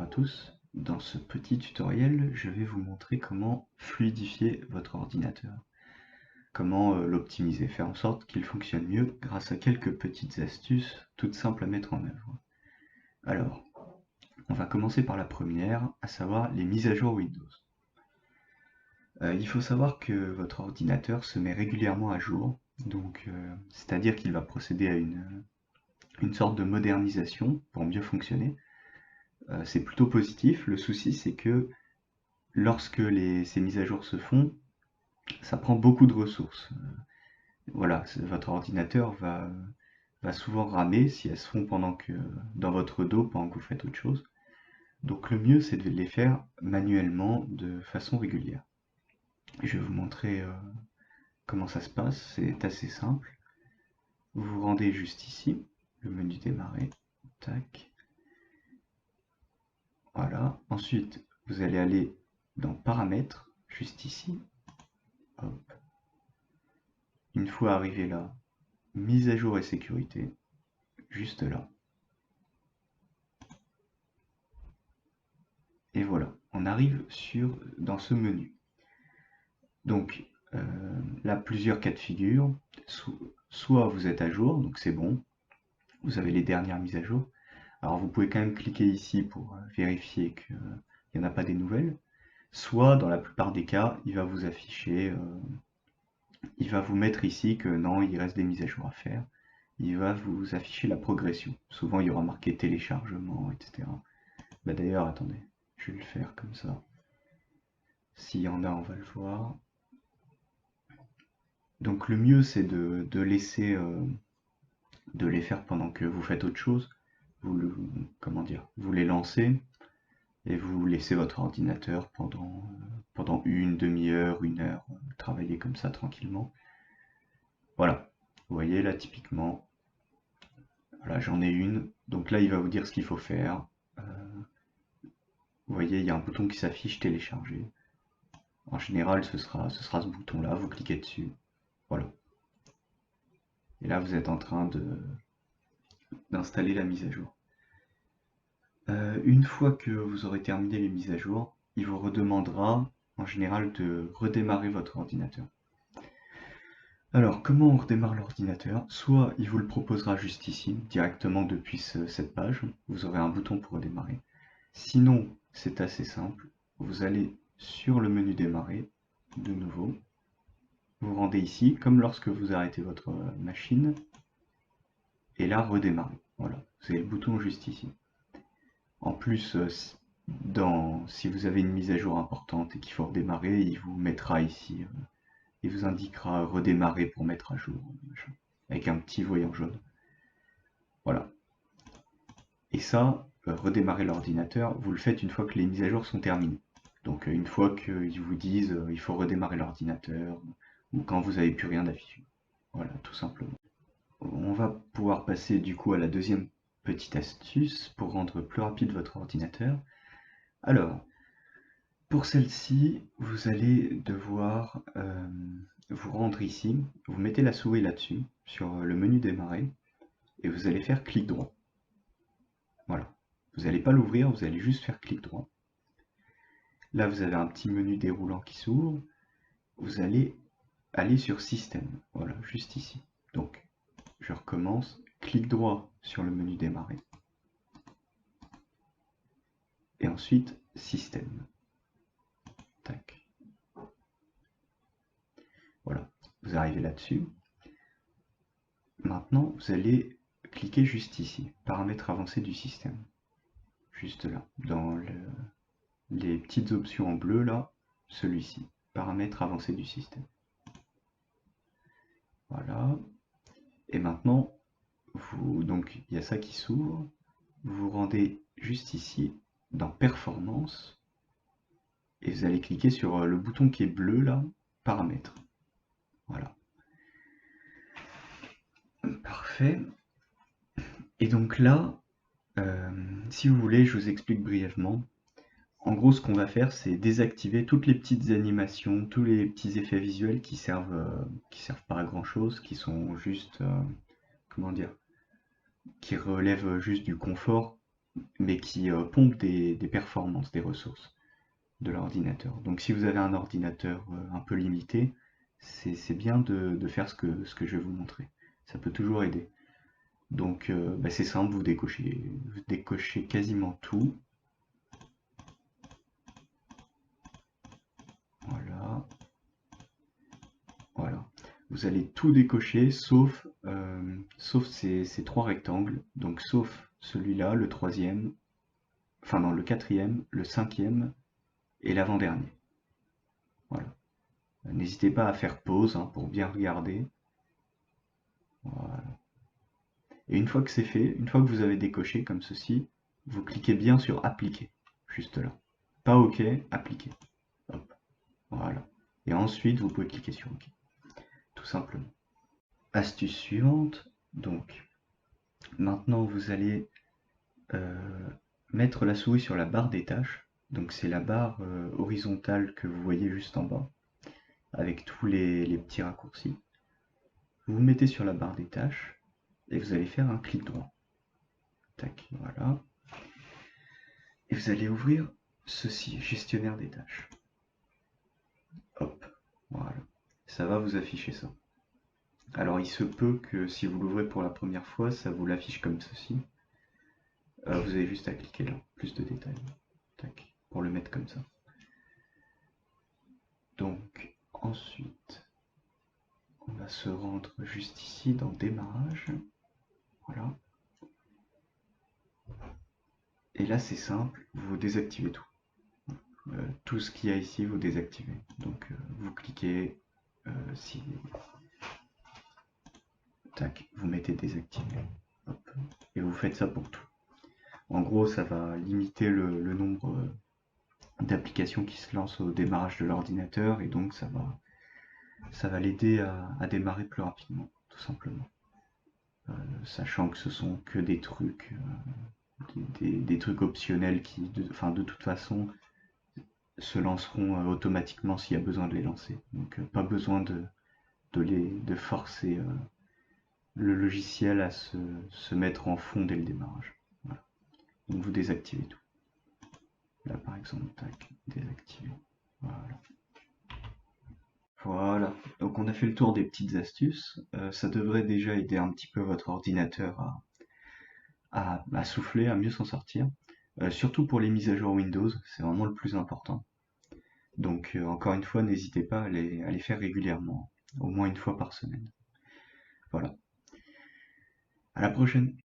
à tous, dans ce petit tutoriel, je vais vous montrer comment fluidifier votre ordinateur, comment l'optimiser, faire en sorte qu'il fonctionne mieux grâce à quelques petites astuces toutes simples à mettre en œuvre. Alors, on va commencer par la première, à savoir les mises à jour Windows. Il faut savoir que votre ordinateur se met régulièrement à jour, donc c'est-à-dire qu'il va procéder à une sorte de modernisation pour mieux fonctionner. C'est plutôt positif. Le souci, c'est que lorsque ces mises à jour se font, ça prend beaucoup de ressources. Voilà, votre ordinateur va souvent ramer si elles se font dans votre dos pendant que vous faites autre chose. Donc le mieux, c'est de les faire manuellement de façon régulière. Je vais vous montrer comment ça se passe. C'est assez simple. Vous vous rendez juste ici, le menu démarrer. Tac. Voilà. Ensuite, vous allez aller dans paramètres, juste ici. Hop. Une fois arrivé là, mise à jour et sécurité, juste là. Et voilà, on arrive dans ce menu. Donc là, plusieurs cas de figure. Soit vous êtes à jour, donc c'est bon, vous avez les dernières mises à jour. Alors vous pouvez quand même cliquer ici pour vérifier qu'il n'y en a pas des nouvelles. Soit, dans la plupart des cas, il va vous afficher, il va vous mettre ici que non, il reste des mises à jour à faire. Il va vous afficher la progression. Souvent, il y aura marqué téléchargement, etc. Bah d'ailleurs, attendez, je vais le faire comme ça. S'il y en a, on va le voir. Donc le mieux, c'est de laisser, de les faire pendant que vous faites autre chose. Comment dire, vous les lancez et vous laissez votre ordinateur pendant une demi-heure, une heure, travailler comme ça tranquillement. Voilà, vous voyez là typiquement, voilà, j'en ai une. Donc là, il va vous dire ce qu'il faut faire. Vous voyez, il y a un bouton qui s'affiche télécharger. En général, ce sera ce bouton-là, vous cliquez dessus. Voilà. Et là, vous êtes en train d'installer la mise à jour. Une fois que vous aurez terminé les mises à jour, il vous redemandera en général de redémarrer votre ordinateur. Alors, comment on redémarre l'ordinateur? Soit il vous le proposera juste ici, directement depuis cette page, vous aurez un bouton pour redémarrer. Sinon, c'est assez simple, vous allez sur le menu démarrer, de nouveau, vous rendez ici, comme lorsque vous arrêtez votre machine, et là, redémarrer. Voilà, vous avez le bouton juste ici. En plus, si vous avez une mise à jour importante et qu'il faut redémarrer, il vous mettra ici, il vous indiquera redémarrer pour mettre à jour, avec un petit voyant jaune. Voilà. Et ça, redémarrer l'ordinateur, vous le faites une fois que les mises à jour sont terminées. Donc une fois qu'ils vous disent il faut redémarrer l'ordinateur, ou quand vous n'avez plus rien d'affiché. Voilà, tout simplement. On va pouvoir passer du coup à la deuxième petite astuce pour rendre plus rapide votre ordinateur. Alors, pour celle-ci, vous allez devoir vous rendre ici, vous mettez la souris là-dessus, sur le menu démarrer, et vous allez faire clic droit. Voilà. Vous n'allez pas l'ouvrir, vous allez juste faire clic droit. Là, vous avez un petit menu déroulant qui s'ouvre. Vous allez aller sur Système. Voilà, juste ici. Donc, je recommence. Clic droit sur le menu démarrer. Et ensuite, Système. Tac. Voilà, vous arrivez là-dessus. Maintenant, vous allez cliquer juste ici. Paramètres avancés du système. Juste là, dans les petites options en bleu, là, celui-ci. Paramètres avancés du système. Voilà. Et maintenant, donc il y a ça qui s'ouvre. Vous vous rendez juste ici, dans Performance, et vous allez cliquer sur le bouton qui est bleu là, Paramètres. Voilà. Parfait. Et donc là, si vous voulez, je vous explique brièvement. En gros, ce qu'on va faire, c'est désactiver toutes les petites animations, tous les petits effets visuels qui servent pas à grand chose, qui sont juste, comment dire, qui relèvent juste du confort. mais qui pompe des performances, des ressources de l'ordinateur. Donc si vous avez un ordinateur un peu limité, c'est bien de faire ce que je vais vous montrer. Ça peut toujours aider. Donc bah, c'est simple, vous décochez quasiment tout. Voilà, voilà. Vous allez tout décocher sauf ces trois rectangles. Donc sauf celui-là, le troisième, enfin non, le quatrième, le cinquième et l'avant-dernier. Voilà. N'hésitez pas à faire pause hein, pour bien regarder. Voilà. Et une fois que c'est fait, une fois que vous avez décoché comme ceci, vous cliquez bien sur appliquer, juste là. Pas OK, appliquer. Hop, voilà. Et ensuite, vous pouvez cliquer sur OK, tout simplement. Astuce suivante, donc maintenant vous allez euh, mettre la souris sur la barre des tâches. Donc c'est la barre horizontale que vous voyez juste en bas, avec tous les petits raccourcis. Vous vous mettez sur la barre des tâches et vous allez faire un clic droit. Tac, voilà. Et vous allez ouvrir ceci, gestionnaire des tâches. Hop, voilà. Ça va vous afficher ça. Alors il se peut que si vous l'ouvrez pour la première fois, ça vous l'affiche comme ceci. Vous avez juste à cliquer là, plus de détails. Tac, pour le mettre comme ça. Donc ensuite, on va se rendre juste ici dans démarrage. Voilà. Et là c'est simple, vous désactivez tout. Tout ce qu'il y a ici, vous désactivez. Donc vous cliquez si. Tac, vous mettez désactivé. Hop. Et vous faites ça pour tout. En gros, ça va limiter le nombre d'applications qui se lancent au démarrage de l'ordinateur et donc ça va l'aider à démarrer plus rapidement, tout simplement. Sachant que ce sont que des trucs, des trucs optionnels qui, de toute façon, se lanceront automatiquement s'il y a besoin de les lancer. Donc pas besoin de forcer le logiciel à se mettre en fond dès le démarrage. Voilà. Donc vous désactivez tout. Là par exemple, tac, désactiver. Voilà. Voilà, donc on a fait le tour des petites astuces. Ça devrait déjà aider un petit peu votre ordinateur à souffler, à mieux s'en sortir. Surtout pour les mises à jour Windows, c'est vraiment le plus important. Donc encore une fois, n'hésitez pas à les faire régulièrement, au moins une fois par semaine. Voilà, à la prochaine!